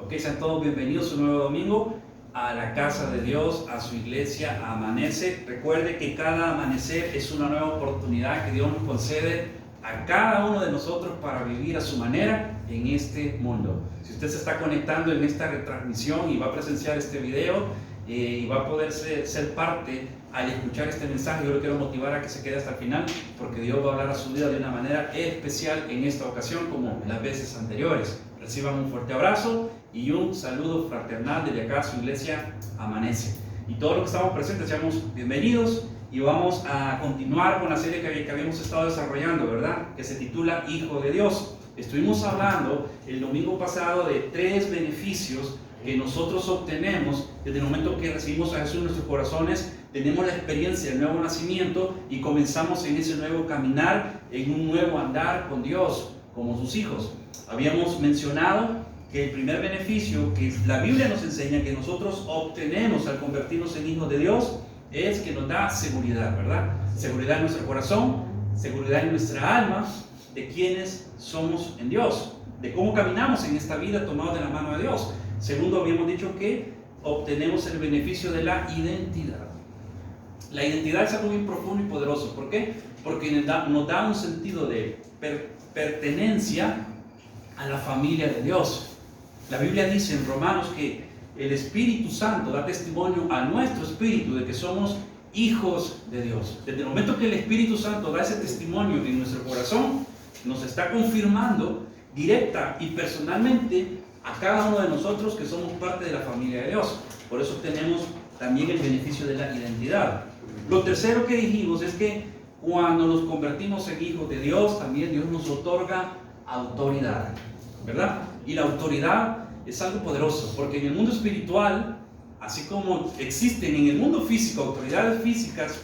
Ok, sean todos bienvenidos un nuevo domingo a la casa de Dios, a su iglesia Amanece. Recuerde que cada amanecer es una nueva oportunidad que Dios nos concede a cada uno de nosotros para vivir a su manera en este mundo. Si usted se está conectando en esta retransmisión y va a presenciar este video y va a poder ser parte al escuchar este mensaje, yo le quiero motivar a que se quede hasta el final, porque Dios va a hablar a su vida de una manera especial en esta ocasión como las veces anteriores. Reciban un fuerte abrazo y un saludo fraternal desde acá a su iglesia Amanece. Y todos los que estamos presentes, seamos bienvenidos y vamos a continuar con la serie que habíamos estado desarrollando, ¿verdad? Que se titula Hijo de Dios. Estuvimos hablando el domingo pasado de 3 beneficios que nosotros obtenemos desde el momento que recibimos a Jesús en nuestros corazones. Tenemos la experiencia del nuevo nacimiento y comenzamos en ese nuevo caminar, en un nuevo andar con Dios, como sus hijos. Habíamos mencionado que el primer beneficio que la Biblia nos enseña que nosotros obtenemos al convertirnos en hijos de Dios es que nos da seguridad, ¿verdad? Seguridad en nuestro corazón, seguridad en nuestra alma, de quiénes somos en Dios, de cómo caminamos en esta vida tomados de la mano de Dios. Segundo, habíamos dicho que obtenemos el beneficio de la identidad. La identidad es algo bien profundo y poderoso. ¿Por qué? Porque nos da un sentido de pertenencia a la familia de Dios. La Biblia dice en Romanos que el Espíritu Santo da testimonio a nuestro espíritu de que somos hijos de Dios. Desde el momento que el Espíritu Santo da ese testimonio en nuestro corazón, nos está confirmando directa y personalmente a cada uno de nosotros que somos parte de la familia de Dios. Por eso tenemos también el beneficio de la identidad. Lo tercero que dijimos es que cuando nos convertimos en hijos de Dios, también Dios nos otorga autoridad, ¿verdad? Y la autoridad es algo poderoso, porque en el mundo espiritual, así como existen en el mundo físico autoridades físicas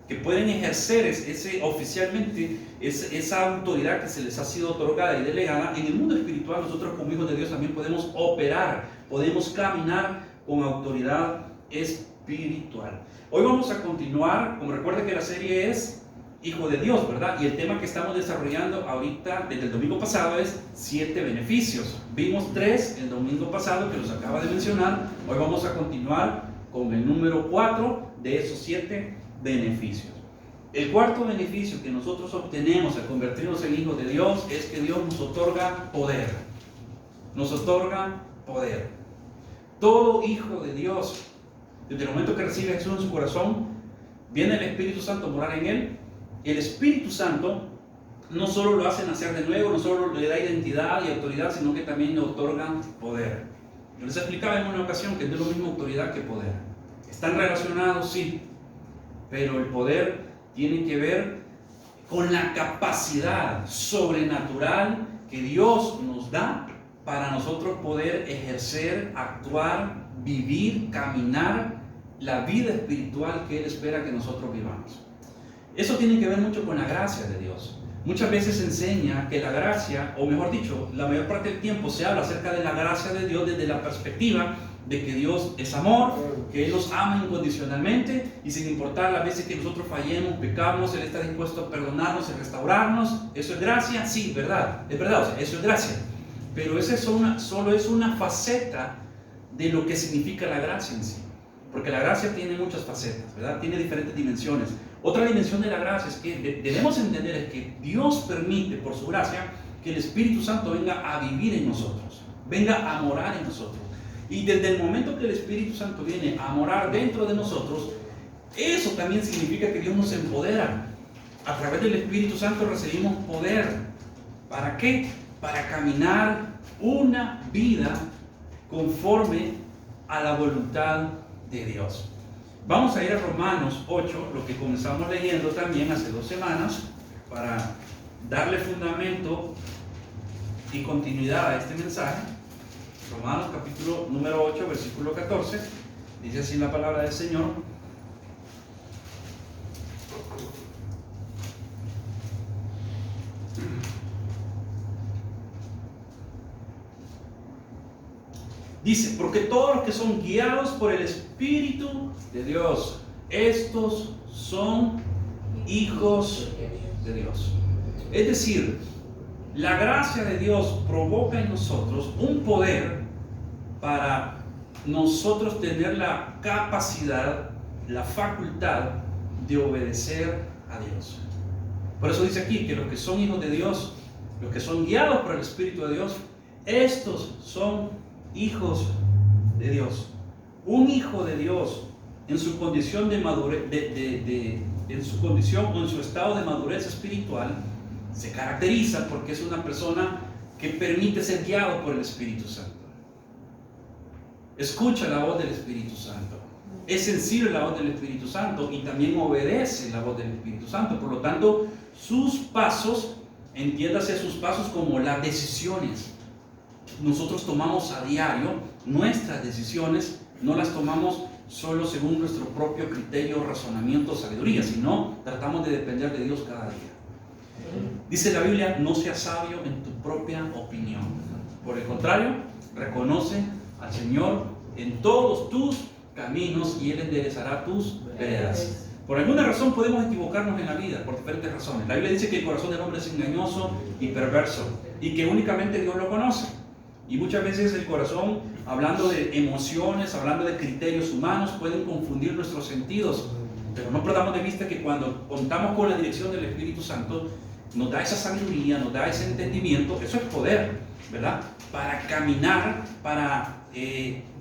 que pueden ejercer oficialmente esa autoridad que se les ha sido otorgada y delegada, en el mundo espiritual nosotros como hijos de Dios también podemos operar, podemos caminar con autoridad espiritual. Hoy vamos a continuar, como recuerden que la serie es Hijo de Dios, ¿verdad? Y el tema que estamos desarrollando ahorita, desde el domingo pasado, es 7 beneficios. Vimos 3 el domingo pasado, que los acaba de mencionar. Hoy vamos a continuar con el número 4 de esos 7 beneficios. El cuarto beneficio que nosotros obtenemos al convertirnos en hijos de Dios es que Dios nos otorga poder. Nos otorga poder. Todo hijo de Dios, desde el momento que recibe a Jesús en su corazón, viene el Espíritu Santo a morar en él. El Espíritu Santo no solo lo hace nacer de nuevo, no solo le da identidad y autoridad, sino que también le otorga poder. Yo les explicaba en una ocasión que no es lo mismo autoridad que poder. Están relacionados, sí, pero el poder tiene que ver con la capacidad sobrenatural que Dios nos da para nosotros poder ejercer, actuar, vivir, caminar la vida espiritual que Él espera que nosotros vivamos. Eso tiene que ver mucho con la gracia de Dios. Muchas veces se enseña que la gracia, o mejor dicho, la mayor parte del tiempo se habla acerca de la gracia de Dios desde la perspectiva de que Dios es amor, que Él nos ama incondicionalmente y sin importar las veces que nosotros fallemos, pecamos, Él está dispuesto a perdonarnos y restaurarnos. ¿Eso es gracia? Sí, verdad, es verdad, o sea, eso es gracia. Pero esa solo es una faceta de lo que significa la gracia en sí. Porque la gracia tiene muchas facetas, ¿verdad? Tiene diferentes dimensiones. Otra dimensión de la gracia es que debemos entender es que Dios permite por su gracia que el Espíritu Santo venga a vivir en nosotros, venga a morar en nosotros. Y desde el momento que el Espíritu Santo viene a morar dentro de nosotros, eso también significa que Dios nos empodera. A través del Espíritu Santo recibimos poder. ¿Para qué? Para caminar una vida conforme a la voluntad de Dios. Vamos a ir a Romanos 8, lo que comenzamos leyendo también hace 2 semanas, para darle fundamento y continuidad a este mensaje. Romanos capítulo número 8, versículo 14, dice así la palabra del Señor. Dice, porque todos los que son guiados por el Espíritu de Dios, estos son hijos de Dios. Es decir, la gracia de Dios provoca en nosotros un poder para nosotros tener la capacidad, la facultad de obedecer a Dios. Por eso dice aquí que los que son hijos de Dios, los que son guiados por el Espíritu de Dios, estos son hijos de Dios. Un hijo de Dios en su condición de madurez, en su condición o en su estado de madurez espiritual, se caracteriza porque es una persona que permite ser guiado por el Espíritu Santo. Escucha la voz del Espíritu Santo. Es sensible a la voz del Espíritu Santo y también obedece la voz del Espíritu Santo. Por lo tanto, sus pasos, entiéndase sus pasos como las decisiones. Nosotros tomamos a diario nuestras decisiones, no las tomamos solo según nuestro propio criterio, razonamiento, sabiduría, sino tratamos de depender de Dios cada día. Dice la Biblia, no seas sabio en tu propia opinión. Por el contrario, reconoce al Señor en todos tus caminos y Él enderezará tus veredas. Por alguna razón podemos equivocarnos en la vida, por diferentes razones. La Biblia dice que el corazón del hombre es engañoso y perverso y que únicamente Dios lo conoce. Y muchas veces el corazón, hablando de emociones, hablando de criterios humanos, pueden confundir nuestros sentidos. Pero no perdamos de vista que cuando contamos con la dirección del Espíritu Santo, nos da esa sabiduría, nos da ese entendimiento, eso es poder, ¿verdad? Para caminar, para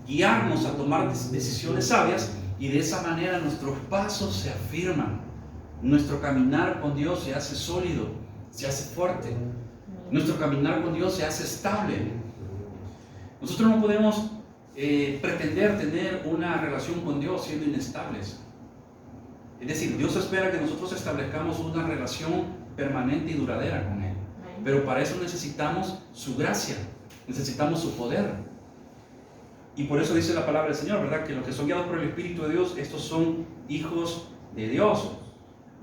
guiarnos a tomar decisiones sabias, y de esa manera nuestros pasos se afirman. Nuestro caminar con Dios se hace sólido, se hace fuerte. Nuestro caminar con Dios se hace estable. Nosotros no podemos pretender tener una relación con Dios siendo inestables. Es decir, Dios espera que nosotros establezcamos una relación permanente y duradera con Él. Pero para eso necesitamos su gracia, necesitamos su poder. Y por eso dice la palabra del Señor, ¿verdad? Que los que son guiados por el Espíritu de Dios, estos son hijos de Dios.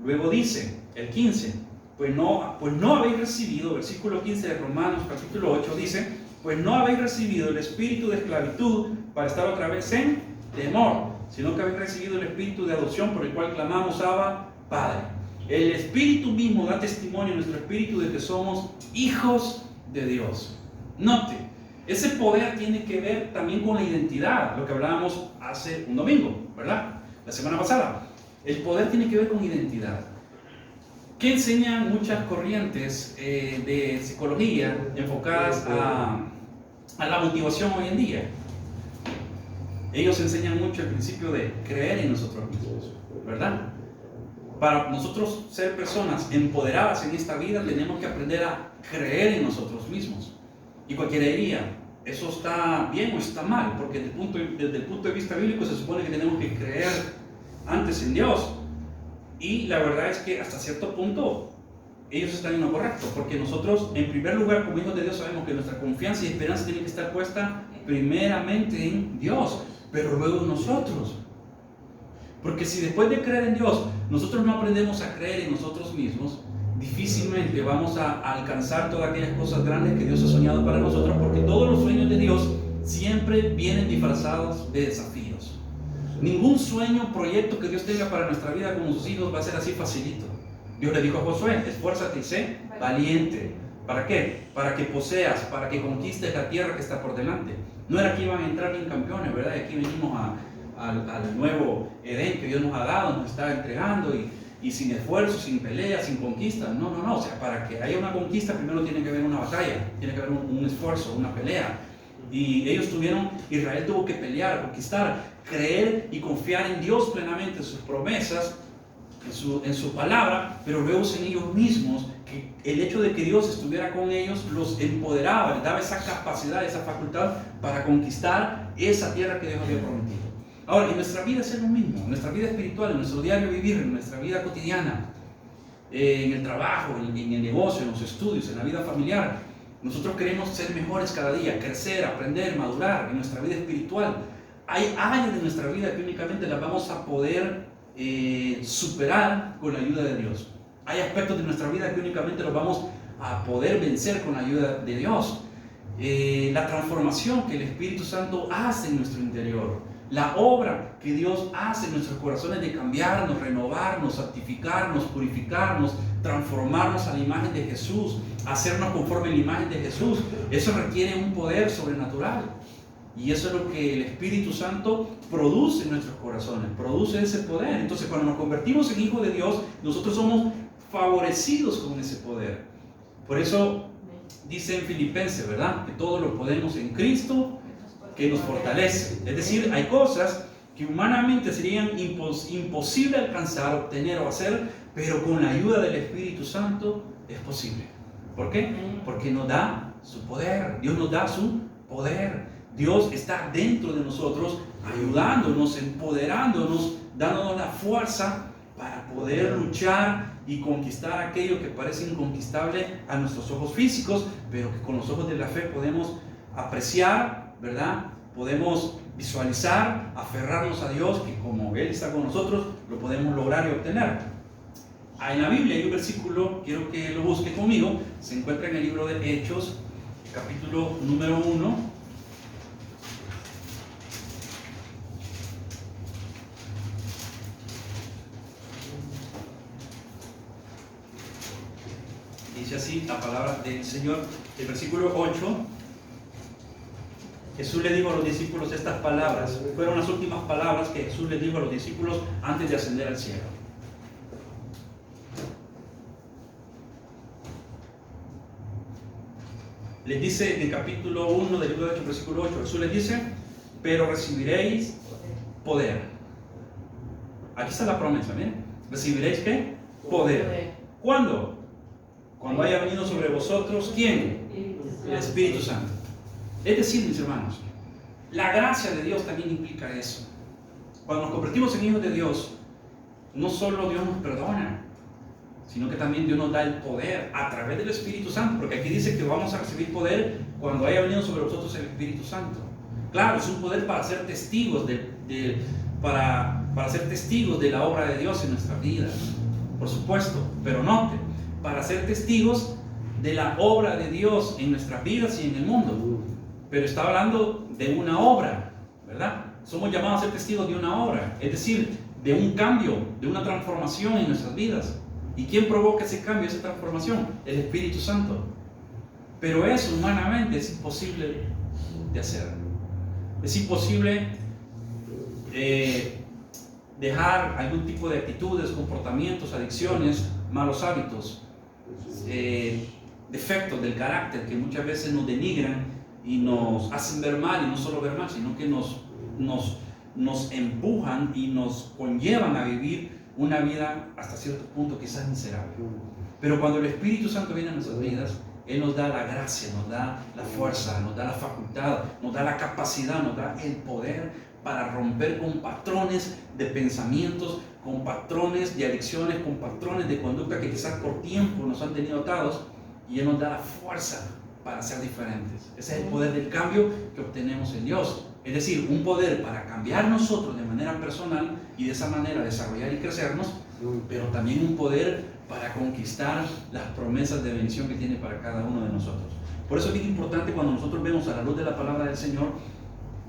Luego dice, el 15, pues no habéis recibido, versículo 15 de Romanos capítulo 8 dice, pues no habéis recibido el espíritu de esclavitud para estar otra vez en temor, sino que habéis recibido el espíritu de adopción por el cual clamamos Abba, Padre. El Espíritu mismo da testimonio en nuestro espíritu de que somos hijos de Dios. Note, ese poder tiene que ver también con la identidad, lo que hablábamos hace un domingo, ¿verdad? La semana pasada. El poder tiene que ver con identidad. ¿Qué enseñan muchas corrientes de psicología enfocadas a la motivación hoy en día? Ellos enseñan mucho el principio de creer en nosotros mismos, ¿verdad? Para nosotros ser personas empoderadas en esta vida, tenemos que aprender a creer en nosotros mismos. Y cualquiera diría, ¿eso está bien o está mal? Porque desde el punto de vista bíblico se supone que tenemos que creer antes en Dios. Y la verdad es que hasta cierto punto ellos están en lo correcto, porque nosotros en primer lugar como hijos de Dios sabemos que nuestra confianza y esperanza tiene que estar puesta primeramente en Dios, pero luego en nosotros. Porque si después de creer en Dios nosotros no aprendemos a creer en nosotros mismos, difícilmente vamos a alcanzar todas aquellas cosas grandes que Dios ha soñado para nosotros, porque todos los sueños de Dios siempre vienen disfrazados de desafíos. Ningún sueño, proyecto que Dios tenga para nuestra vida como sus hijos va a ser así facilito. Dios le dijo a Josué, esfuérzate y sé valiente. ¿Para qué? Para que poseas, para que conquistes la tierra que está por delante. No era que iban a entrar bien campeones, ¿verdad? Y aquí venimos al nuevo Edén que Dios nos ha dado, nos está entregando y sin esfuerzo, sin pelea, sin conquista. No. O sea, para que haya una conquista primero tiene que haber una batalla, tiene que haber un esfuerzo, una pelea. Y Israel tuvo que pelear, conquistar, creer y confiar en Dios plenamente, en sus promesas, en su palabra, pero luego en ellos mismos, que el hecho de que Dios estuviera con ellos los empoderaba, les daba esa capacidad, esa facultad para conquistar esa tierra que Dios había prometido. Ahora, en nuestra vida es lo mismo, en nuestra vida espiritual, en nuestro diario vivir, en nuestra vida cotidiana, en el trabajo, en el negocio, en los estudios, en la vida familiar. Nosotros queremos ser mejores cada día, crecer, aprender, madurar en nuestra vida espiritual. Hay áreas de nuestra vida que únicamente las vamos a poder superar con la ayuda de Dios. Hay aspectos de nuestra vida que únicamente los vamos a poder vencer con la ayuda de Dios. La transformación que el Espíritu Santo hace en nuestro interior. La obra que Dios hace en nuestros corazones de cambiarnos, renovarnos, santificarnos, purificarnos, transformarnos a la imagen de Jesús, hacernos conforme a la imagen de Jesús. Eso requiere un poder sobrenatural. Y eso es lo que el Espíritu Santo produce en nuestros corazones, produce ese poder. Entonces, cuando nos convertimos en hijos de Dios, nosotros somos favorecidos con ese poder. Por eso dice en Filipenses, ¿verdad? Que todo lo podemos en Cristo, que nos fortalece. Es decir, hay cosas que humanamente serían imposible alcanzar, obtener o hacer, pero con la ayuda del Espíritu Santo es posible. ¿Por qué? Porque nos da su poder. Dios nos da su poder. Dios está dentro de nosotros, ayudándonos, empoderándonos, dándonos la fuerza para poder luchar y conquistar aquello que parece inconquistable a nuestros ojos físicos, pero que con los ojos de la fe podemos apreciar, ¿verdad? Podemos visualizar, aferrarnos a Dios, que como Él está con nosotros, lo podemos lograr y obtener. En la Biblia hay un versículo, quiero que lo busque conmigo, se encuentra en el libro de Hechos, capítulo número 1. Dice así la palabra del Señor, el versículo 8. Jesús le dijo a los discípulos estas palabras. Fueron las últimas palabras que Jesús les dijo a los discípulos antes de ascender al cielo. Les dice en el capítulo 1 del libro de Hechos, versículo 8, Jesús les dice, pero recibiréis poder. Aquí está la promesa, miren. ¿Recibiréis qué? Poder. ¿Cuándo? Cuando haya venido sobre vosotros, ¿quién? El Espíritu Santo. Es decir, mis hermanos, la gracia de Dios también implica eso. Cuando nos convertimos en hijos de Dios, no solo Dios nos perdona, sino que también Dios nos da el poder a través del Espíritu Santo, porque aquí dice que vamos a recibir poder cuando haya venido sobre vosotros el Espíritu Santo. Claro, es un poder para ser testigos para ser testigos de la obra de Dios en nuestras vidas, por supuesto, pero note, para ser testigos de la obra de Dios en nuestras vidas y en el mundo. Pero está hablando de una obra, ¿verdad? Somos llamados a ser testigos de una obra, es decir, de un cambio, de una transformación en nuestras vidas. ¿Y quién provoca ese cambio, esa transformación? El Espíritu Santo. Pero eso humanamente es imposible de hacer. Es imposible dejar algún tipo de actitudes, comportamientos, adicciones, malos hábitos, defectos del carácter que muchas veces nos denigran y nos hacen ver mal, y no solo ver mal, sino que nos empujan y nos conllevan a vivir una vida hasta cierto punto quizás miserable. Pero cuando el Espíritu Santo viene a nuestras vidas, Él nos da la gracia, nos da la fuerza, nos da la facultad, nos da la capacidad, nos da el poder para romper con patrones de pensamientos, con patrones de adicciones, con patrones de conducta que quizás por tiempo nos han tenido atados, y Él nos da la fuerza para ser diferentes. Ese es el poder del cambio que obtenemos en Dios. Es decir, un poder para cambiar nosotros de manera personal y de esa manera desarrollar y crecernos, pero también un poder para conquistar las promesas de bendición que tiene para cada uno de nosotros. Por eso es bien importante cuando nosotros vemos a la luz de la palabra del Señor,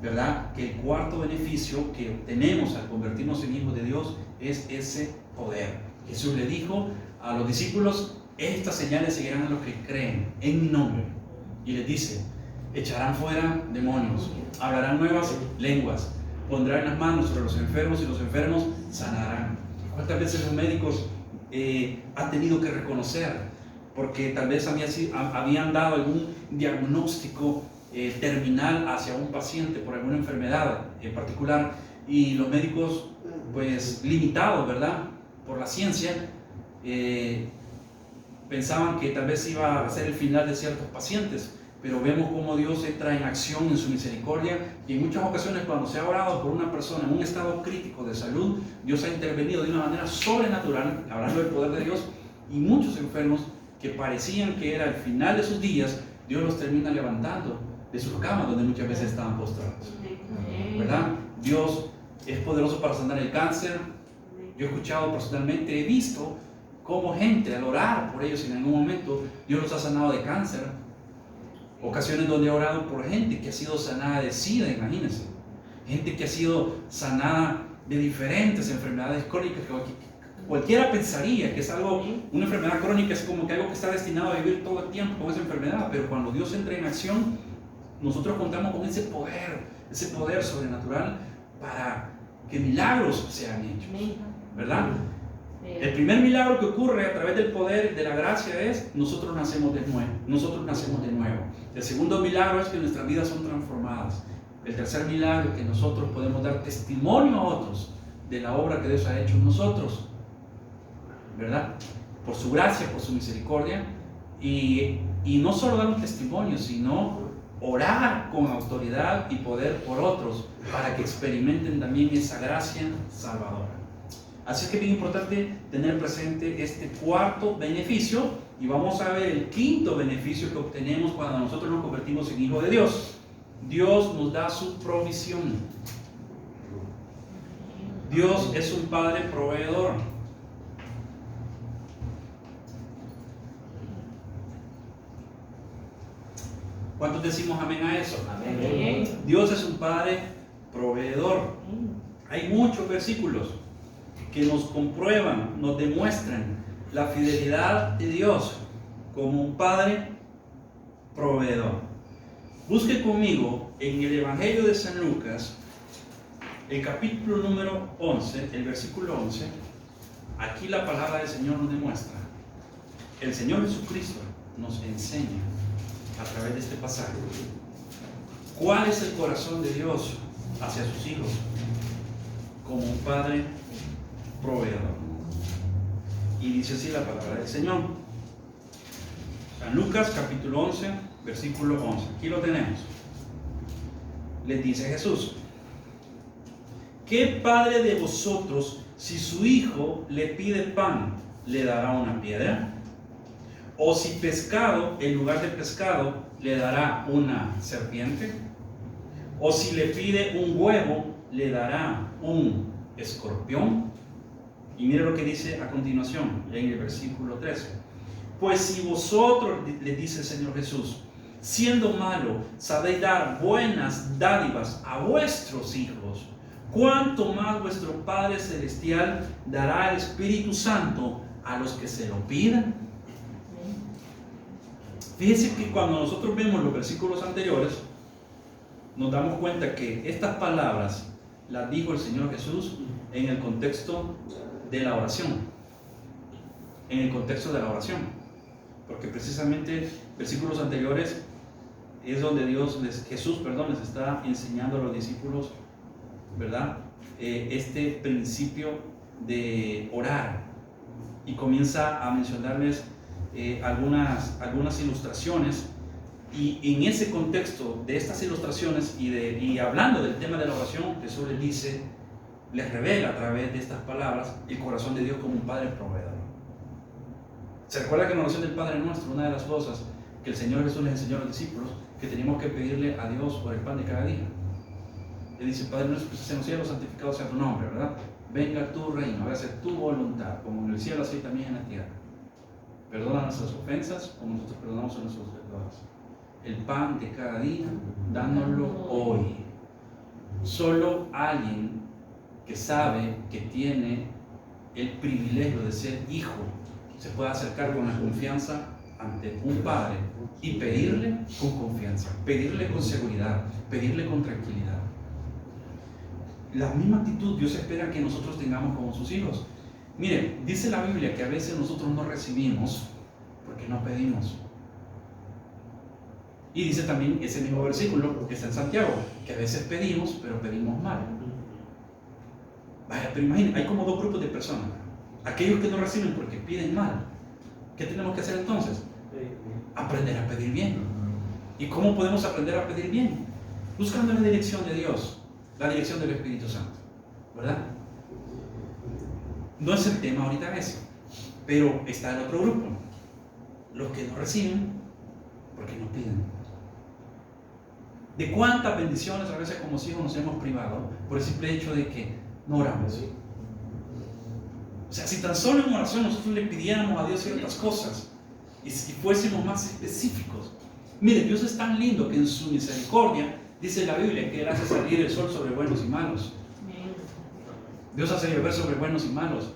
¿verdad?, que el cuarto beneficio que obtenemos al convertirnos en hijos de Dios es ese poder. Jesús le dijo a los discípulos, estas señales seguirán a los que creen en mi nombre. Y les dice, echarán fuera demonios, hablarán nuevas lenguas, pondrán las manos sobre los enfermos y los enfermos sanarán. ¿Cuántas veces los médicos han tenido que reconocer? Porque tal vez habían dado algún diagnóstico terminal hacia un paciente por alguna enfermedad en particular, y los médicos, pues limitados, ¿verdad?, por la ciencia, pensaban que tal vez iba a ser el final de ciertos pacientes. Pero vemos cómo Dios entra en acción en su misericordia, y en muchas ocasiones cuando se ha orado por una persona en un estado crítico de salud, Dios ha intervenido de una manera sobrenatural, hablando del poder de Dios, y muchos enfermos que parecían que era el final de sus días, Dios los termina levantando de sus camas donde muchas veces estaban postrados, ¿verdad? Dios es poderoso para sanar el cáncer. Yo he escuchado personalmente, he visto cómo gente al orar por ellos en algún momento, Dios los ha sanado de cáncer. Ocasiones donde he orado por gente que ha sido sanada de SIDA, imagínense. Gente que ha sido sanada de diferentes enfermedades crónicas. Cualquiera pensaría que es algo, una enfermedad crónica es como que algo que está destinado a vivir todo el tiempo con esa enfermedad. Pero cuando Dios entra en acción, nosotros contamos con ese poder sobrenatural para que milagros sean hechos, ¿verdad? El primer milagro que ocurre a través del poder de la gracia es nosotros nacemos de nuevo. El segundo milagro es que nuestras vidas son transformadas. El tercer milagro es que nosotros podemos dar testimonio a otros de la obra que Dios ha hecho en nosotros, ¿verdad? Por su gracia, por su misericordia, y no solo dar un testimonio, sino orar con autoridad y poder por otros para que experimenten también esa gracia salvadora. Así que es bien importante tener presente este cuarto beneficio, y vamos a ver el quinto beneficio que obtenemos cuando nosotros nos convertimos en hijos de Dios. Dios nos da su provisión. Dios es un Padre proveedor. ¿Cuántos decimos amén a eso? Amén. Dios es un Padre proveedor. Hay muchos versículos que nos comprueban, nos demuestran la fidelidad de Dios como un Padre proveedor. Busque conmigo en el Evangelio de San Lucas, el capítulo número 11, el versículo 11. Aquí la palabra del Señor nos demuestra. El Señor Jesucristo nos enseña a través de este pasaje cuál es el corazón de Dios hacia sus hijos como un Padre proveedor. Y dice así la palabra del Señor. San Lucas capítulo 11, versículo 11. Aquí lo tenemos. Les dice Jesús: ¿qué padre de vosotros, si su hijo le pide pan, le dará una piedra? ¿O si pescado, en lugar de pescado, le dará una serpiente? ¿O si le pide un huevo, le dará un escorpión? Y mire lo que dice a continuación, en el versículo 13. Pues si vosotros, le dice el Señor Jesús, siendo malo, sabéis dar buenas dádivas a vuestros hijos, ¿cuánto más vuestro Padre Celestial dará el Espíritu Santo a los que se lo pidan? Fíjense que cuando nosotros vemos los versículos anteriores, nos damos cuenta que estas palabras las dijo el Señor Jesús en el contexto de la oración. En el contexto de la oración. Porque precisamente versículos anteriores es donde Jesús les está enseñando a los discípulos, ¿verdad? Este principio de orar. Y comienza a mencionarles algunas ilustraciones, y en ese contexto de estas ilustraciones y hablando del tema de la oración, Jesús les revela a través de estas palabras el corazón de Dios como un Padre proveedor. ¿Se recuerda que en la oración del Padre Nuestro, una de las cosas que el Señor Jesús les enseñó a los discípulos, que teníamos que pedirle a Dios por el pan de cada día? Le dice: Padre Nuestro que estás en los cielos, santificado sea tu nombre, ¿verdad? Venga tu reino, hágase tu voluntad, como en el cielo así también en la tierra. Perdona nuestras ofensas, como nosotros perdonamos a nuestros deudores. El pan de cada día, dánoslo hoy. Solo alguien que sabe que tiene el privilegio de ser hijo se puede acercar con la confianza ante un padre y pedirle con confianza, pedirle con seguridad, pedirle con tranquilidad. La misma actitud Dios espera que nosotros tengamos como sus hijos. Mire, dice la Biblia que a veces nosotros no recibimos porque no pedimos. Y dice también ese mismo versículo que está en Santiago, que a veces pedimos, pero pedimos mal. Vaya, pero imagínense, hay como dos grupos de personas. Aquellos que no reciben porque piden mal. ¿Qué tenemos que hacer entonces? Aprender a pedir bien. ¿Y cómo podemos aprender a pedir bien? Buscando la dirección de Dios, la dirección del Espíritu Santo, ¿verdad? No es el tema ahorita ese, pero está el otro grupo, los que no reciben porque no piden. ¿De cuántas bendiciones a veces como hijos nos hemos privado por el simple hecho de que no oramos? O sea, si tan solo en oración nosotros le pidiéramos a Dios ciertas cosas y si fuésemos más específicos. Mire, Dios es tan lindo que en su misericordia, dice la Biblia, que Él hace salir el sol sobre buenos y malos. Dios hace llover sobre buenos y malos.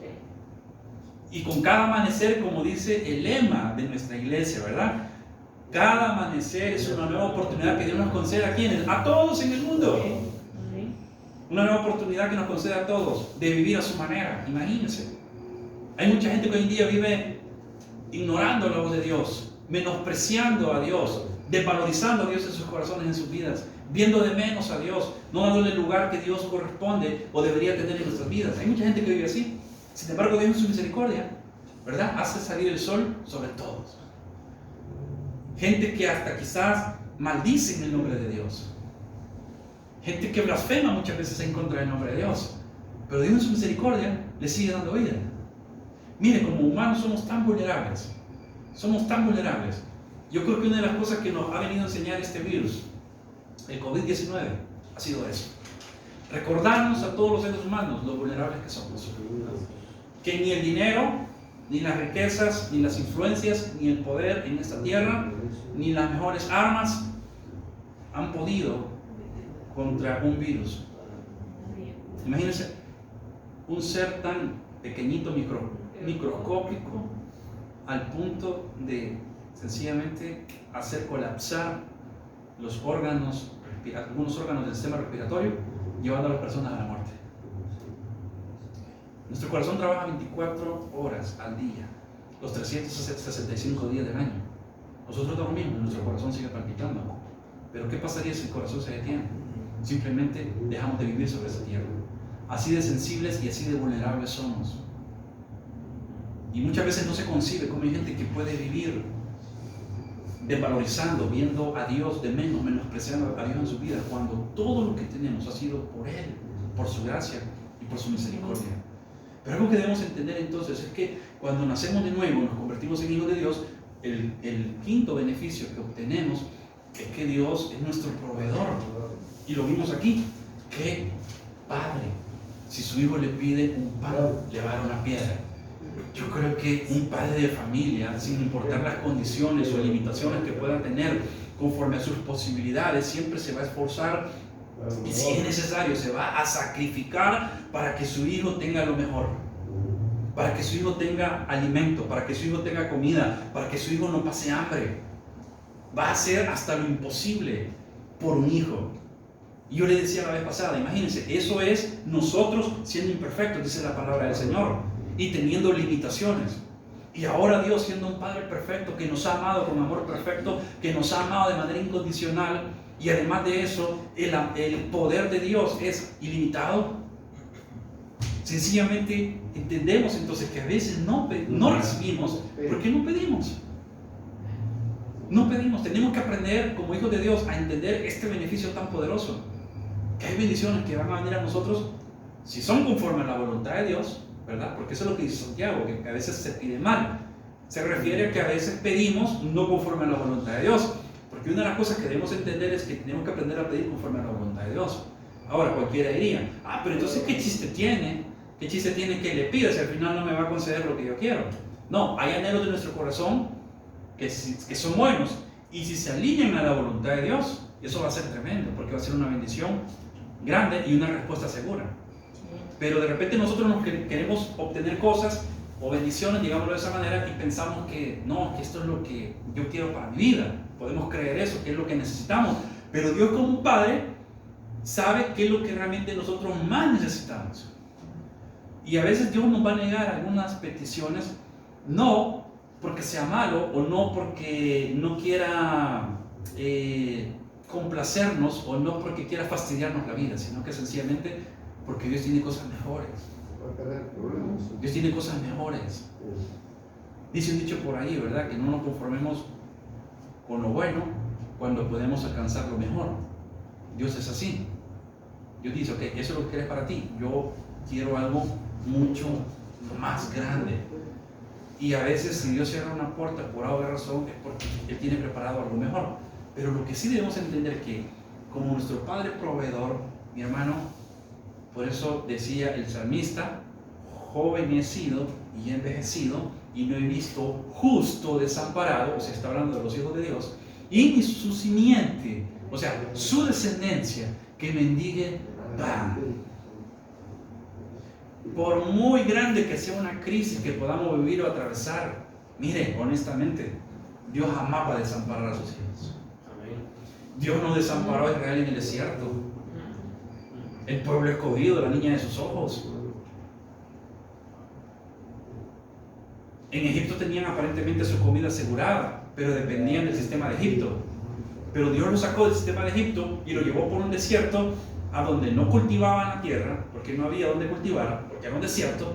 Y con cada amanecer, como dice el lema de nuestra iglesia, ¿verdad? Cada amanecer es una nueva oportunidad que Dios nos concede a quienes, a todos en el mundo. Una nueva oportunidad que nos concede a todos de vivir a su manera. Imagínense. Hay mucha gente que hoy en día vive ignorando la voz de Dios, menospreciando a Dios, desvalorizando a Dios en sus corazones, en sus vidas, viendo de menos a Dios, no dándole el lugar que Dios corresponde o debería tener en nuestras vidas. Hay mucha gente que vive así. Sin embargo, Dios en su misericordia, ¿verdad?, hace salir el sol sobre todos. Gente que hasta quizás maldice en el nombre de Dios. Gente que blasfema muchas veces en contra del nombre de Dios. Pero Dios en su misericordia le sigue dando vida. Mire, como humanos somos tan vulnerables. Somos tan vulnerables. Yo creo que una de las cosas que nos ha venido a enseñar este virus, el COVID-19, ha sido eso. Recordarnos a todos los seres humanos lo vulnerables que somos. Que ni el dinero, ni las riquezas, ni las influencias, ni el poder en esta tierra, ni las mejores armas han podido contra un virus. Imagínense un ser tan pequeñito, microscópico, al punto de sencillamente hacer colapsar los órganos, algunos órganos del sistema respiratorio, llevando a las personas a la muerte. Nuestro corazón trabaja 24 horas al día, los 365 días del año. Nosotros dormimos, nuestro corazón sigue palpitando. Pero ¿qué pasaría si el corazón se detiene? Simplemente dejamos de vivir sobre esta tierra. Así de sensibles y así de vulnerables somos. Y muchas veces no se concibe cómo hay gente que puede vivir desvalorizando, viendo a Dios de menos, menospreciando a Dios en su vida, cuando todo lo que tenemos ha sido por Él, por su gracia y por su misericordia. Pero algo que debemos entender entonces es que cuando nacemos de nuevo, nos convertimos en hijos de Dios, el quinto beneficio que obtenemos es que Dios es nuestro proveedor. Y lo vimos aquí, que padre, si su hijo le pide un pan, le va a dar una piedra. Yo creo que un padre de familia, sin importar las condiciones o limitaciones que pueda tener conforme a sus posibilidades, siempre se va a esforzar y, si es necesario, se va a sacrificar para que su hijo tenga lo mejor, para que su hijo tenga alimento, para que su hijo tenga comida, para que su hijo no pase hambre. Va a hacer hasta lo imposible por un hijo. Y yo le decía la vez pasada, imagínense, eso es nosotros siendo imperfectos, dice la palabra del Señor, y teniendo limitaciones. Y ahora Dios, siendo un Padre perfecto, que nos ha amado con amor perfecto, que nos ha amado de manera incondicional, y además de eso, el poder de Dios es ilimitado. Sencillamente entendemos entonces que a veces no recibimos porque no pedimos. No pedimos. Tenemos que aprender como hijos de Dios a entender este beneficio tan poderoso. Que hay bendiciones que van a venir a nosotros si son conforme a la voluntad de Dios, ¿verdad? Porque eso es lo que dice Santiago, que a veces se pide mal. Se refiere a que a veces pedimos no conforme a la voluntad de Dios. Porque una de las cosas que debemos entender es que tenemos que aprender a pedir conforme a la voluntad de Dios. Ahora cualquiera diría, pero entonces ¿qué chiste tiene? ¿Qué chiste tiene que le pida si al final no me va a conceder lo que yo quiero? No, hay anhelos de nuestro corazón que son buenos. Y si se alinean a la voluntad de Dios, eso va a ser tremendo, porque va a ser una bendición grande y una respuesta segura. Pero de repente nosotros nos queremos obtener cosas o bendiciones, digámoslo de esa manera, y pensamos que no, que esto es lo que yo quiero para mi vida. Podemos creer eso, que es lo que necesitamos. Pero Dios, como un Padre, sabe qué es lo que realmente nosotros más necesitamos. Y a veces Dios nos va a negar algunas peticiones, no porque sea malo o no porque no quiera complacernos o no porque quiera fastidiarnos la vida, sino que sencillamente porque Dios tiene cosas mejores. Dios tiene cosas mejores. Dice un dicho por ahí, ¿verdad? Que no nos conformemos con lo bueno cuando podemos alcanzar lo mejor. Dios es así. Dios dice, ok, eso es lo que quieres para ti. Yo quiero algo mucho más grande. Y a veces si Dios cierra una puerta por alguna razón es porque Él tiene preparado algo mejor. Pero lo que sí debemos entender es que como nuestro Padre proveedor, mi hermano, por eso decía el salmista, joven he sido y he envejecido y no he visto justo desamparado, o sea, está hablando de los hijos de Dios, y ni su simiente, o sea, su descendencia, que mendigue pan. Por muy grande que sea una crisis que podamos vivir o atravesar, mire, honestamente, Dios jamás va a desamparar a sus hijos. Dios no desamparó a Israel en el desierto. El pueblo escogido, la niña de sus ojos. En Egipto tenían aparentemente su comida asegurada, pero dependían del sistema de Egipto. Pero Dios lo sacó del sistema de Egipto y lo llevó por un desierto a donde no cultivaban la tierra, porque no había donde cultivar, porque era un desierto,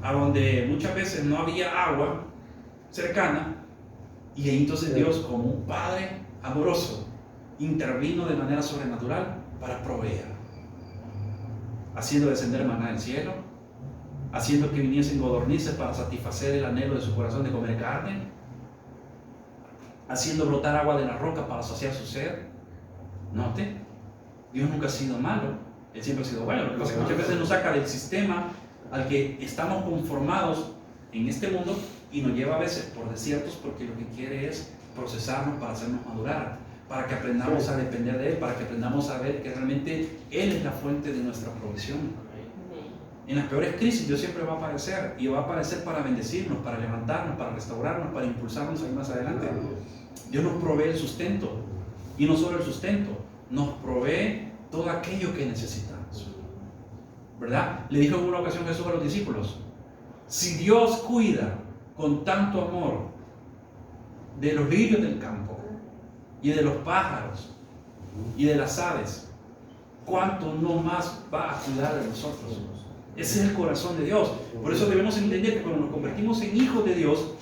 a donde muchas veces no había agua cercana, y ahí entonces Dios, como un Padre amoroso, intervino de manera sobrenatural para proveer, haciendo descender maná del cielo, haciendo que viniesen codornices para satisfacer el anhelo de su corazón de comer carne, haciendo brotar agua de la roca para saciar su sed. Note, Dios nunca ha sido malo, Él siempre ha sido bueno. Lo que pasa es que muchas veces nos saca del sistema al que estamos conformados en este mundo y nos lleva a veces por desiertos, porque lo que quiere es procesarnos para hacernos madurar, para que aprendamos a depender de Él, para que aprendamos a ver que realmente Él es la fuente de nuestra provisión. En las peores crisis Dios siempre va a aparecer, y va a aparecer para bendecirnos, para levantarnos, para restaurarnos, para impulsarnos a ir más adelante. Dios nos provee el sustento, y no solo el sustento, nos provee todo aquello que necesitamos, ¿verdad? Le dijo en una ocasión Jesús a los discípulos: si Dios cuida con tanto amor de los lirios del campo y de los pájaros y de las aves, ¿cuánto no más va a cuidar de nosotros? Ese es el corazón de Dios. Por eso debemos entender que cuando nos convertimos en hijos de Dios,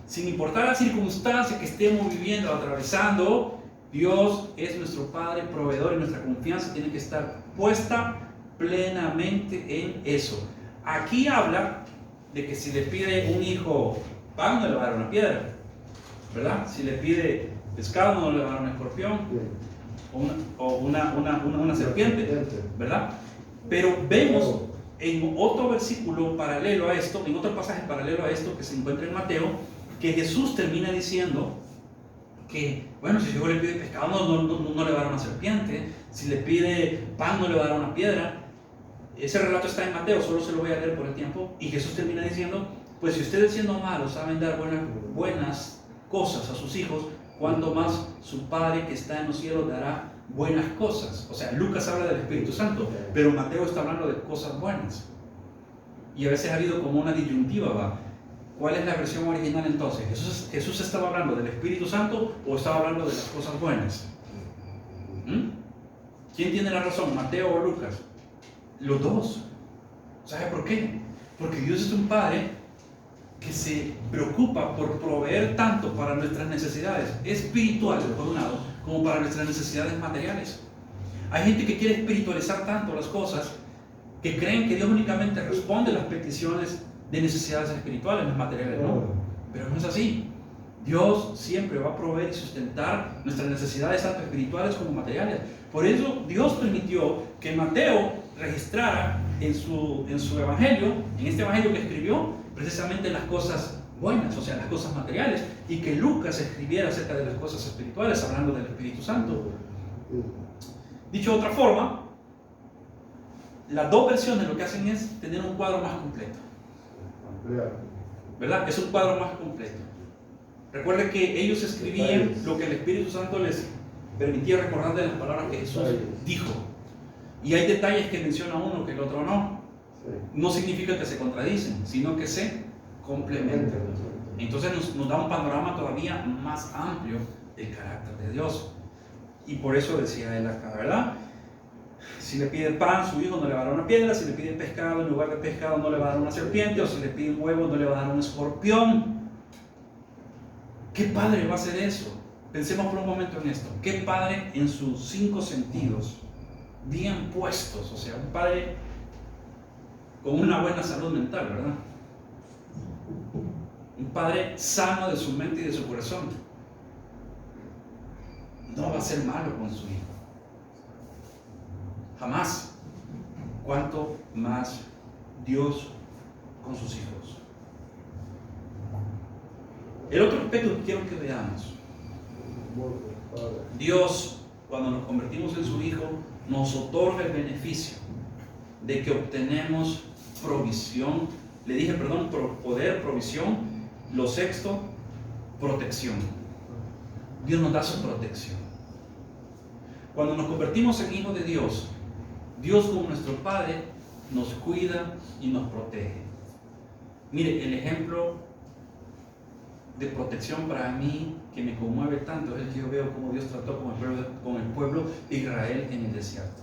sin importar la circunstancia que estemos viviendo, atravesando, Dios es nuestro Padre proveedor, y nuestra confianza tiene que estar puesta plenamente en eso. Aquí habla de que si le pide un hijo pan, no le va a dar una piedra, ¿verdad? Si le pide pescado, no le va a dar un escorpión o una serpiente, ¿verdad? Pero vemos en otro versículo paralelo a esto, en otro pasaje paralelo a esto que se encuentra en Mateo, que Jesús termina diciendo que, bueno, si su hijo le pide pescado, no le va a dar una serpiente; si le pide pan, no le va a dar una piedra. Ese relato está en Mateo, solo se lo voy a leer por el tiempo. Y Jesús termina diciendo: pues si ustedes, siendo malos, saben dar buenas cosas a sus hijos, ¿cuánto más su Padre que está en los cielos dará buenas cosas? O sea, Lucas habla del Espíritu Santo, pero Mateo está hablando de cosas buenas. Y a veces ha habido como una disyuntiva, ¿va? ¿Cuál es la versión original entonces? ¿Jesús estaba hablando del Espíritu Santo o estaba hablando de las cosas buenas? ¿Quién tiene la razón, Mateo o Lucas? Los dos. ¿Sabe por qué? Porque Dios es un Padre que se preocupa por proveer tanto para nuestras necesidades espirituales, por un lado, como para nuestras necesidades materiales. Hay gente que quiere espiritualizar tanto las cosas que creen que Dios únicamente responde a las peticiones de necesidades espirituales, las materiales no. Pero no es así. Dios siempre va a proveer y sustentar nuestras necesidades tanto espirituales como materiales. Por eso Dios permitió que Mateo registrara en su evangelio, en este evangelio que escribió, precisamente las cosas buenas, o sea, las cosas materiales, y que Lucas escribiera acerca de las cosas espirituales, hablando del Espíritu Santo. Dicho de otra forma, las dos versiones lo que hacen es tener un cuadro más completo, ¿verdad? Es un cuadro más completo. Recuerde que ellos escribían lo que el Espíritu Santo les permitía recordar de las palabras que Jesús dijo. Y hay detalles que menciona uno que el otro no. No significa que se contradicen, sino que se complementan. Entonces nos da un panorama todavía más amplio del carácter de Dios. Y por eso decía él acá, ¿verdad? Si le pide pan, su hijo no le va a dar una piedra; si le pide pescado, en lugar de pescado no le va a dar una serpiente; o si le pide un huevo, no le va a dar un escorpión. ¿Qué padre va a hacer eso? Pensemos por un momento en esto. ¿Qué padre en sus 5 sentidos bien puestos? O sea, un padre con una buena salud mental, ¿verdad? Un padre sano de su mente y de su corazón no va a ser malo con su hijo. Jamás. ¿Cuánto más Dios con sus hijos? El otro aspecto que quiero que veamos: Dios, cuando nos convertimos en su hijo, nos otorga el beneficio de que obtenemos provisión. Le dije, perdón, poder, provisión. Lo sexto, protección. Dios nos da su protección. Cuando nos convertimos en hijos de Dios, Dios como nuestro Padre nos cuida y nos protege. Mire, el ejemplo de protección para mí que me conmueve tanto es el que yo veo cómo Dios trató con el pueblo de Israel en el desierto.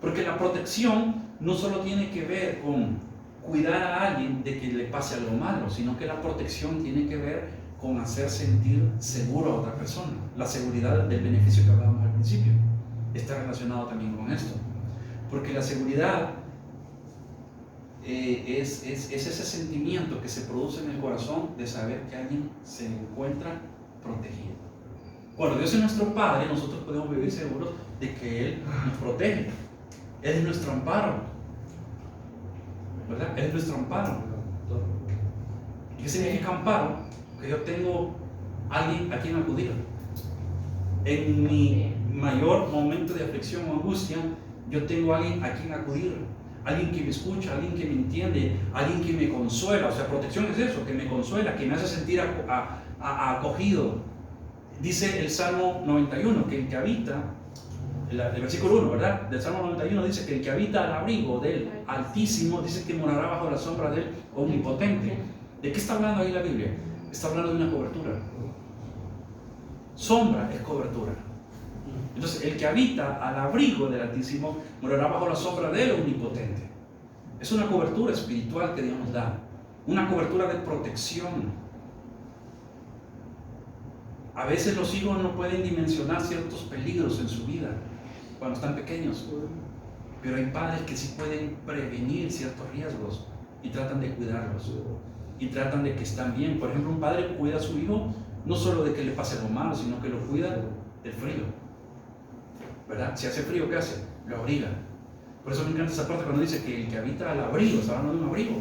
Porque la protección no solo tiene que ver con cuidar a alguien de que le pase algo malo, sino que la protección tiene que ver con hacer sentir seguro a otra persona. La seguridad del beneficio que hablábamos al principio está relacionado también con esto. Porque la seguridad es ese sentimiento que se produce en el corazón de saber que alguien se encuentra protegido. Cuando Dios es nuestro Padre, nosotros podemos vivir seguros de que Él nos protege. Él es nuestro amparo, ¿verdad? Él es nuestro amparo. ¿Y qué significa amparo? Que yo tengo alguien a quien acudir. En mi mayor momento de aflicción o angustia, yo tengo alguien a quien acudir. Alguien que me escucha, alguien que me entiende, alguien que me consuela. O sea, protección es eso, que me consuela, que me hace sentir acogido. Dice el Salmo 91, que el que habita, el versículo 1, ¿verdad? Del Salmo 91 dice que el que habita al abrigo del Altísimo, dice que morará bajo la sombra del Omnipotente. ¿De qué está hablando ahí la Biblia? Está hablando de una cobertura. Sombra es cobertura. Entonces, el que habita al abrigo del Altísimo morará bajo la sombra del Omnipotente. Es una cobertura espiritual que Dios nos da, una cobertura de protección. A veces los hijos no pueden dimensionar ciertos peligros en su vida cuando están pequeños, pero hay padres que sí pueden prevenir ciertos riesgos y tratan de cuidarlos y tratan de que están bien. Por ejemplo, un padre cuida a su hijo no solo de que le pase algo malo, sino que lo cuida del frío, ¿verdad? Si hace frío, ¿qué hace? Lo abriga. Por eso me encanta esa parte cuando dice que el que habita al abrigo, está hablando de un abrigo.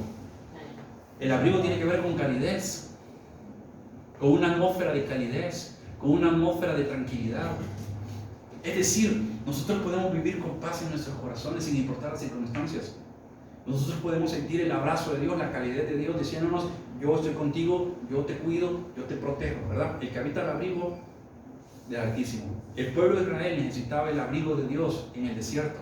El abrigo tiene que ver con calidez, con una atmósfera de calidez, con una atmósfera de tranquilidad. Es decir, nosotros podemos vivir con paz en nuestros corazones sin importar las circunstancias. Nosotros podemos sentir el abrazo de Dios, la calidez de Dios, diciéndonos: yo estoy contigo, yo te cuido, yo te protejo, ¿verdad? El que habita al abrigo del Altísimo. El pueblo de Israel necesitaba el abrigo de Dios en el desierto,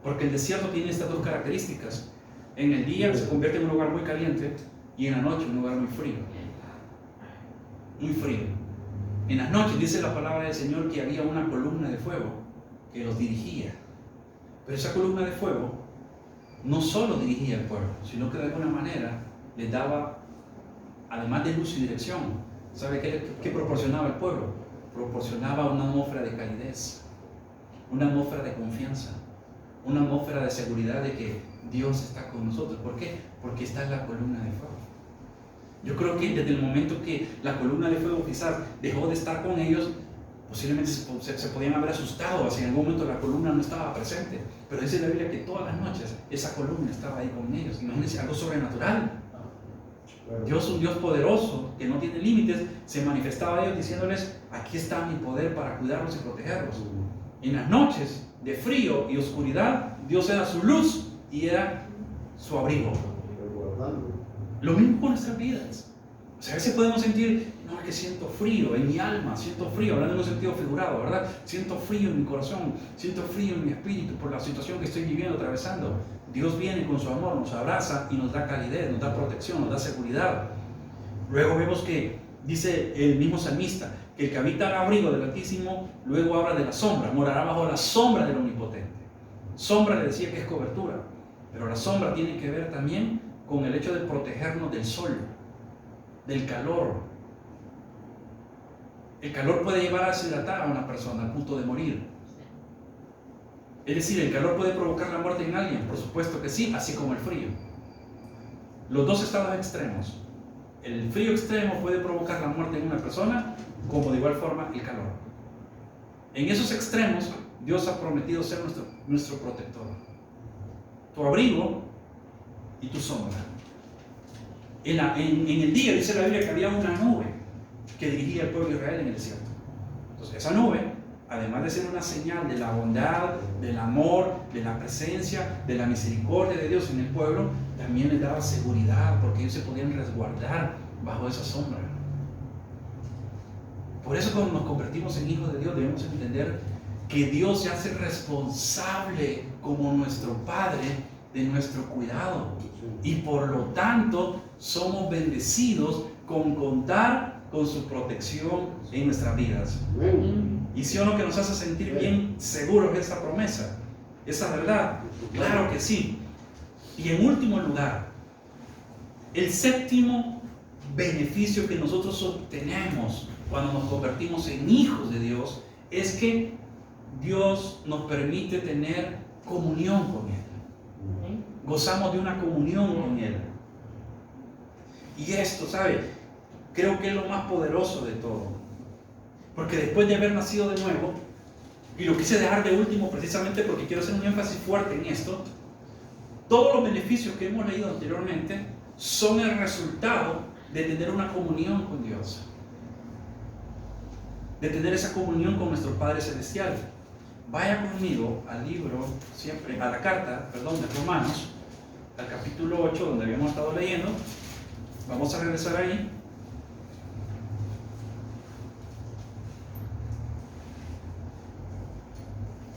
porque el desierto tiene estas dos características. En el día se convierte en un lugar muy caliente y en la noche un lugar muy frío. Muy frío. En las noches dice la palabra del Señor que había una columna de fuego que los dirigía. Pero esa columna de fuego no solo dirigía al pueblo, sino que de alguna manera les daba, además de luz y dirección, ¿sabe qué proporcionaba el pueblo? Proporcionaba una atmósfera de calidez, una atmósfera de confianza, una atmósfera de seguridad de que Dios está con nosotros. ¿Por qué? Porque está en la columna de fuego. Yo creo que desde el momento que la columna de fuego quizás dejó de estar con ellos, posiblemente se podían haber asustado si en algún momento la columna no estaba presente. Pero dice la Biblia que todas las noches esa columna estaba ahí con ellos. Imagínense, algo sobrenatural. Dios, un Dios poderoso que no tiene límites, se manifestaba a ellos diciéndoles: aquí está mi poder para cuidarlos y protegerlos. En las noches de frío y oscuridad, Dios era su luz y era su abrigo. Lo mismo con nuestras vidas. O sea, a veces podemos sentir: no, es que siento frío en mi alma, siento frío, hablando en un sentido figurado, ¿verdad? Siento frío en mi corazón, siento frío en mi espíritu por la situación que estoy viviendo, atravesando. Dios viene con su amor, nos abraza y nos da calidez, nos da protección, nos da seguridad. Luego vemos que dice el mismo salmista que el que habita al abrigo del Altísimo, luego habla de la sombra, morará bajo la sombra del Omnipotente. Sombra le decía que es cobertura, pero la sombra tiene que ver también con el hecho de protegernos del sol, del calor. El calor puede llevar a deshidratar a una persona al punto de morir. Es decir, el calor puede provocar la muerte en alguien, por supuesto que sí, así como el frío. Los dos estados extremos. El frío extremo puede provocar la muerte en una persona, como de igual forma el calor. En esos extremos, Dios ha prometido ser nuestro protector. Tu abrigo y tu sombra. En el día dice la Biblia que había una nube que dirigía al pueblo de Israel en el desierto. Entonces esa nube, además de ser una señal de la bondad, del amor, de la presencia, de la misericordia de Dios en el pueblo, también les daba seguridad porque ellos se podían resguardar bajo esa sombra. Por eso cuando nos convertimos en hijos de Dios debemos entender que Dios se hace responsable como nuestro Padre de nuestro cuidado. Y por lo tanto somos bendecidos con contar con su protección en nuestras vidas. Y sí o no que nos hace sentir bien seguros de esa promesa, esa verdad. Claro que sí. Y en último lugar, el séptimo beneficio que nosotros obtenemos cuando nos convertimos en hijos de Dios es que Dios nos permite tener comunión con Él. Gozamos de una comunión con Él. Y esto, ¿sabe? Creo que es lo más poderoso de todo. Porque después de haber nacido de nuevo, y lo quise dejar de último precisamente porque quiero hacer un énfasis fuerte en esto, todos los beneficios que hemos leído anteriormente son el resultado de tener una comunión con Dios. De tener esa comunión con nuestro Padre Celestial. Vaya conmigo al libro, a la carta, de Romanos, al capítulo 8, donde habíamos estado leyendo. Vamos a regresar ahí.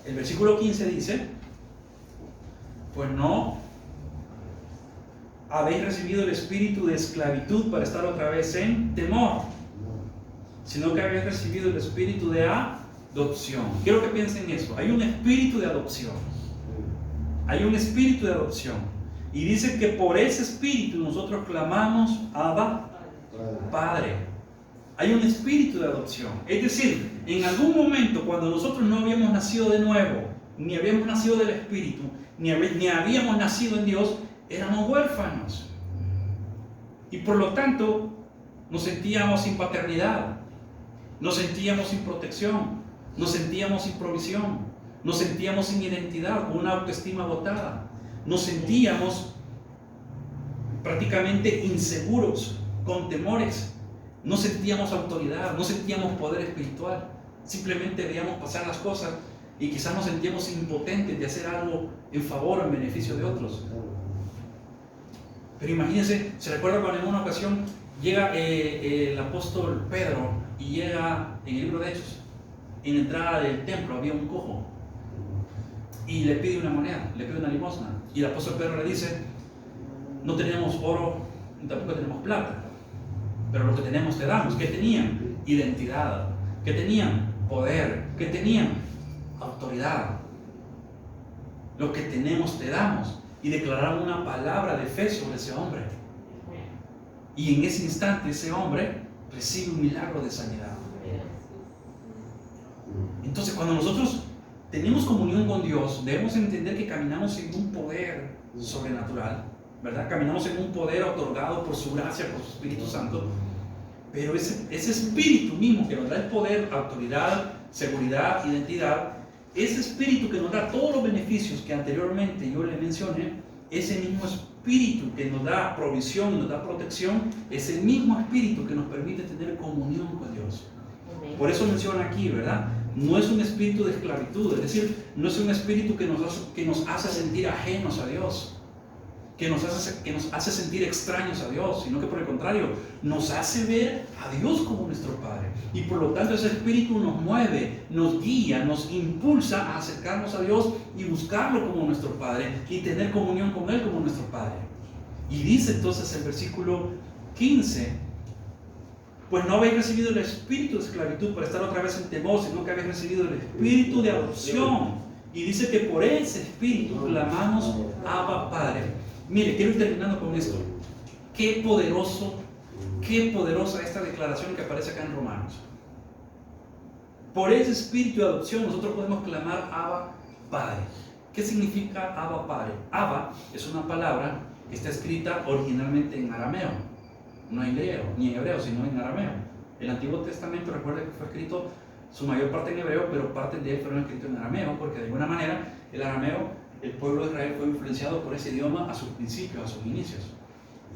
El versículo 15 dice: pues no habéis recibido el espíritu de esclavitud para estar otra vez en temor, sino que habéis recibido el espíritu de adopción. Quiero que piensen en eso. Hay un espíritu de adopción. Hay un espíritu de adopción. Y dice que por ese espíritu nosotros clamamos Abba, Padre. Hay un espíritu de adopción. Es decir, en algún momento cuando nosotros no habíamos nacido de nuevo, ni habíamos nacido del espíritu, ni habíamos nacido en Dios, éramos huérfanos. Y por lo tanto nos sentíamos sin paternidad, nos sentíamos sin protección, nos sentíamos sin provisión, nos sentíamos sin identidad, con una autoestima agotada, nos sentíamos prácticamente inseguros, con temores, no sentíamos autoridad, no sentíamos poder espiritual, simplemente veíamos pasar las cosas y quizás nos sentíamos impotentes de hacer algo en favor o en beneficio de otros. Pero imagínense, se recuerda cuando en una ocasión llega el apóstol Pedro y llega en el libro de Hechos, en la entrada del templo había un cojo y le pide una moneda, le pide una limosna, y el apóstol Pedro le dice: no tenemos oro y tampoco tenemos plata, pero lo que tenemos te damos. ¿Qué tenían? Identidad. ¿Qué tenían? Poder. ¿Qué tenían? Autoridad. Lo que tenemos te damos. Y declararon una palabra de fe sobre ese hombre. Y en ese instante ese hombre recibe un milagro de sanidad. Entonces, cuando nosotros tenemos comunión con Dios, debemos entender que caminamos en un poder sobrenatural, ¿verdad? Caminamos en un poder otorgado por su gracia, por su Espíritu Santo. Pero ese espíritu mismo que nos da el poder, autoridad, seguridad, identidad, ese espíritu que nos da todos los beneficios que anteriormente yo le mencioné, ese mismo espíritu que nos da provisión y nos da protección, es el mismo espíritu que nos permite tener comunión con Dios. Por eso menciona aquí, ¿verdad? No es un espíritu de esclavitud, es decir, no es un espíritu que nos hace sentir ajenos a Dios, que nos hace sentir extraños a Dios, sino que por el contrario, nos hace ver a Dios como nuestro Padre. Y por lo tanto ese espíritu nos mueve, nos guía, nos impulsa a acercarnos a Dios y buscarlo como nuestro Padre y tener comunión con Él como nuestro Padre. Y dice entonces el versículo 15: pues no habéis recibido el espíritu de esclavitud para estar otra vez en temor, sino que habéis recibido el espíritu de adopción. Y dice que por ese espíritu clamamos Abba, Padre. Mire, quiero ir terminando con esto. Qué poderosa esta declaración que aparece acá en Romanos. Por ese espíritu de adopción nosotros podemos clamar Abba, Padre. ¿Qué significa Abba, Padre? Abba es una palabra que está escrita originalmente en arameo, no en griego, ni en hebreo, sino en arameo. El Antiguo Testamento, recuerda que fue escrito su mayor parte en hebreo, pero parte de él fueron escritos en arameo, porque de alguna manera el arameo, el pueblo de Israel fue influenciado por ese idioma a sus principios, a sus inicios.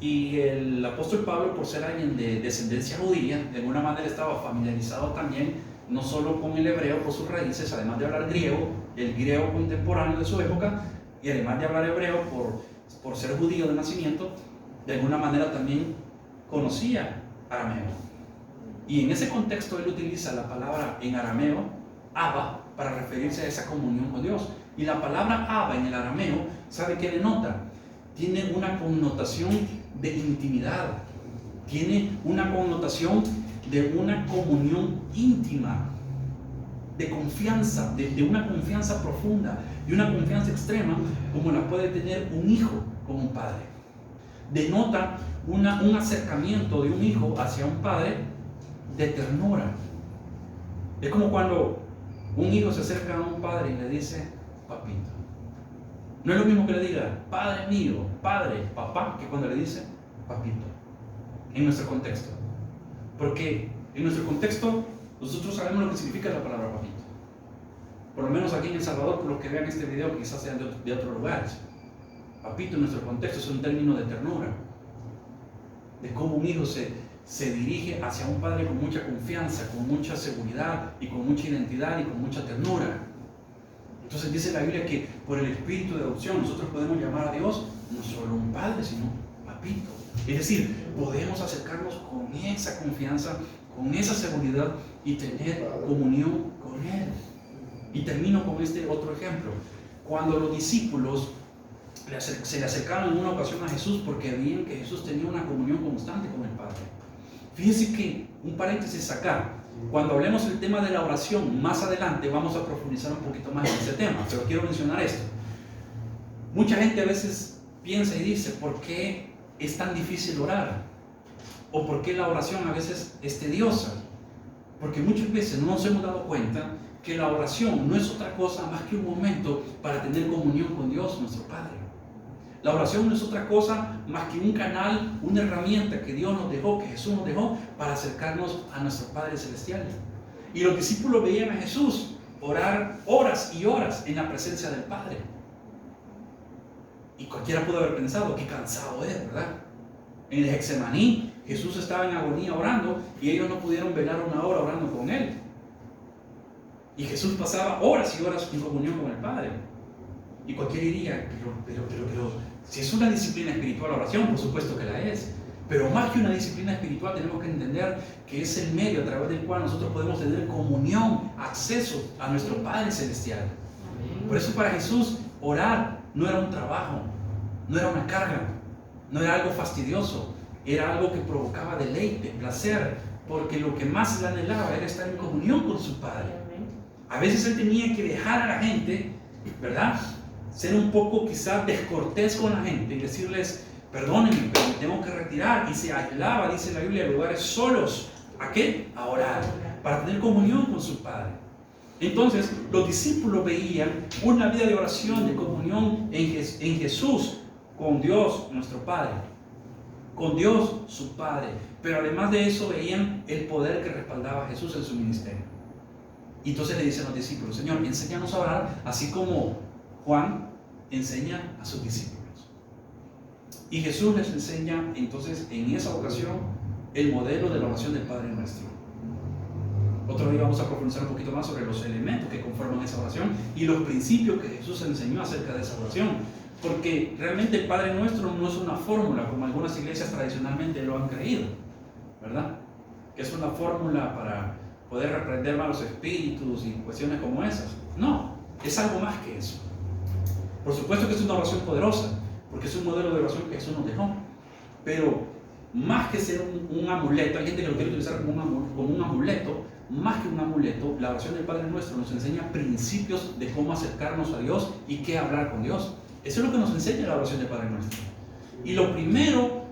Y el apóstol Pablo, por ser alguien de descendencia judía, de alguna manera estaba familiarizado también, no solo con el hebreo por sus raíces, además de hablar griego, el griego contemporáneo de su época, y además de hablar hebreo por ser judío de nacimiento, de alguna manera también conocía arameo. Y en ese contexto él utiliza la palabra en arameo, Abba, para referirse a esa comunión con Dios. Y la palabra Abba en el arameo, ¿sabe qué denota? Tiene una connotación de intimidad, tiene una connotación de una comunión íntima, de confianza, de una confianza profunda, de una confianza extrema, como la puede tener un hijo con un padre. Denota un acercamiento de un hijo hacia un padre de ternura. Es como cuando un hijo se acerca a un padre y le dice, papito. No es lo mismo que le diga, padre mío, padre, papá, que cuando le dice, papito. En nuestro contexto. Porque en nuestro contexto nosotros sabemos lo que significa la palabra papito. Por lo menos aquí en El Salvador, por los que vean este video, quizás sean de otros lugares. Papito en nuestro contexto es un término de ternura. De cómo un hijo se dirige hacia un padre con mucha confianza, con mucha seguridad y con mucha identidad y con mucha ternura. Entonces dice la Biblia que por el espíritu de adopción nosotros podemos llamar a Dios no solo un padre, sino papito. Es decir, podemos acercarnos con esa confianza, con esa seguridad y tener comunión con Él. Y termino con este otro ejemplo. Cuando los discípulos se le acercaron en una ocasión a Jesús porque veían que Jesús tenía una comunión constante con el Padre. Fíjense que, un paréntesis acá, cuando hablemos del tema de la oración, más adelante vamos a profundizar un poquito más en ese tema, pero quiero mencionar esto. Mucha gente a veces piensa y dice, ¿por qué es tan difícil orar? ¿O por qué la oración a veces es tediosa? Porque muchas veces no nos hemos dado cuenta que la oración no es otra cosa más que un momento para tener comunión con Dios, nuestro Padre. La oración no es otra cosa más que un canal, una herramienta que Dios nos dejó, que Jesús nos dejó para acercarnos a nuestro Padre Celestial. Y los discípulos veían a Jesús orar horas y horas en la presencia del Padre. Y cualquiera pudo haber pensado, qué cansado es, ¿verdad? En el Getsemaní, Jesús estaba en agonía orando y ellos no pudieron velar una hora orando con Él. Y Jesús pasaba horas y horas en comunión con el Padre. Y cualquiera diría, pero si es una disciplina espiritual la oración, por supuesto que la es. Pero más que una disciplina espiritual tenemos que entender que es el medio a través del cual nosotros podemos tener comunión, acceso a nuestro Padre Celestial. Por eso para Jesús orar no era un trabajo, no era una carga, no era algo fastidioso, era algo que provocaba deleite, placer, porque lo que más le anhelaba era estar en comunión con su Padre. A veces él tenía que dejar a la gente, ¿verdad?, ser un poco quizás descortés con la gente y decirles, perdónenme, pero me tengo que retirar. Y se aislaba, dice la Biblia, en lugares solos. ¿A qué? A orar, para tener comunión con su Padre. Entonces, los discípulos veían una vida de oración, de comunión en Jesús, con Dios, nuestro Padre, con Dios, su Padre. Pero además de eso, veían el poder que respaldaba a Jesús en su ministerio. Y entonces le dicen a los discípulos, Señor, enséñanos a orar, así como Juan enseña a sus discípulos. Y Jesús les enseña entonces en esa ocasión el modelo de la oración del Padre Nuestro. Otro día vamos a profundizar un poquito más sobre los elementos que conforman esa oración y los principios que Jesús enseñó acerca de esa oración. Porque realmente el Padre Nuestro no es una fórmula como algunas iglesias tradicionalmente lo han creído, ¿verdad? Que es una fórmula para poder reprender malos espíritus y cuestiones como esas. No, es algo más que eso. Por supuesto que es una oración poderosa, porque es un modelo de oración que Jesús nos dejó. Pero más que ser un amuleto, hay gente que lo quiere utilizar como un amuleto, más que un amuleto, la oración del Padre Nuestro nos enseña principios de cómo acercarnos a Dios y qué hablar con Dios. Eso es lo que nos enseña la oración del Padre Nuestro. Y lo primero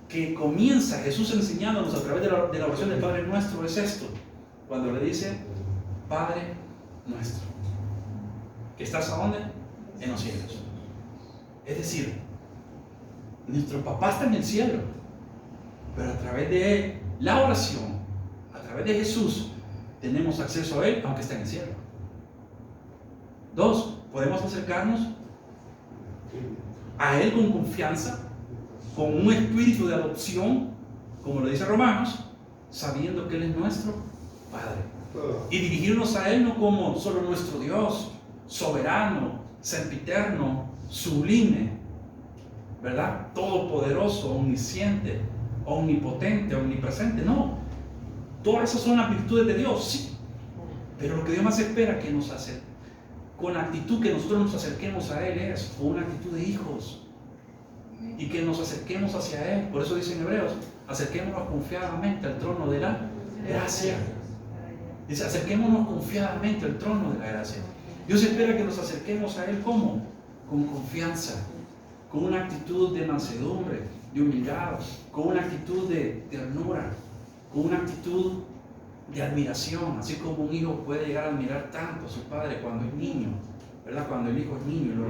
que comienza Jesús enseñándonos a través de la oración del Padre Nuestro es esto. Cuando le dice, Padre Nuestro, que estás ¿a dónde? En los cielos. Es decir, nuestro papá está en el cielo, pero a través de la oración, a través de Jesús, tenemos acceso a Él, aunque está en el cielo. 2, podemos acercarnos a Él con confianza, con un espíritu de adopción, como lo dice Romanos, sabiendo que Él es nuestro Padre. Y dirigirnos a Él no como solo nuestro Dios, soberano, sempiterno, sublime, ¿verdad? Todopoderoso, omnisciente, omnipotente, omnipresente. No. Todas esas son las virtudes de Dios, sí. Pero lo que Dios más espera que nos hace, con la actitud que nosotros nos acerquemos a Él, es con una actitud de hijos. Y que nos acerquemos hacia Él. Por eso dice en Hebreos, acerquémonos confiadamente al trono de la gracia. Dice, acerquémonos confiadamente al trono de la gracia. Dios espera que nos acerquemos a Él, ¿cómo? Con confianza, con una actitud de mansedumbre, de humildad, con una actitud de ternura, con una actitud de admiración, así como un hijo puede llegar a admirar tanto a su padre cuando es niño, ¿verdad? Cuando el hijo es niño y lo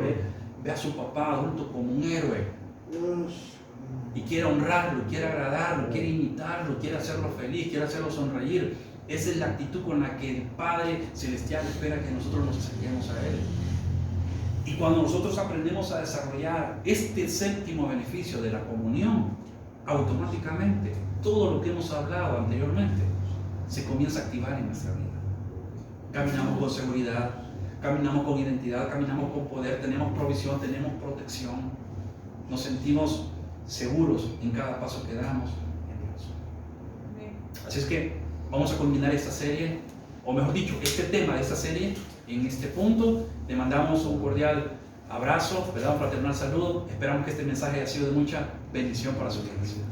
ve a su papá adulto como un héroe y quiere honrarlo, quiere agradarlo, quiere imitarlo, quiere hacerlo feliz, quiere hacerlo sonreír. Esa es la actitud con la que el Padre Celestial espera que nosotros nos acerquemos a Él. Y cuando nosotros aprendemos a desarrollar este séptimo beneficio de la comunión, automáticamente todo lo que hemos hablado anteriormente se comienza a activar en nuestra vida. Caminamos con seguridad, caminamos con identidad, caminamos con poder, tenemos provisión, tenemos protección, nos sentimos seguros en cada paso que damos en Dios. Así es que vamos a culminar esta serie, o mejor dicho, este tema de esta serie en este punto. Le mandamos un cordial abrazo, un fraternal saludo. Esperamos que este mensaje haya sido de mucha bendición para su iglesia.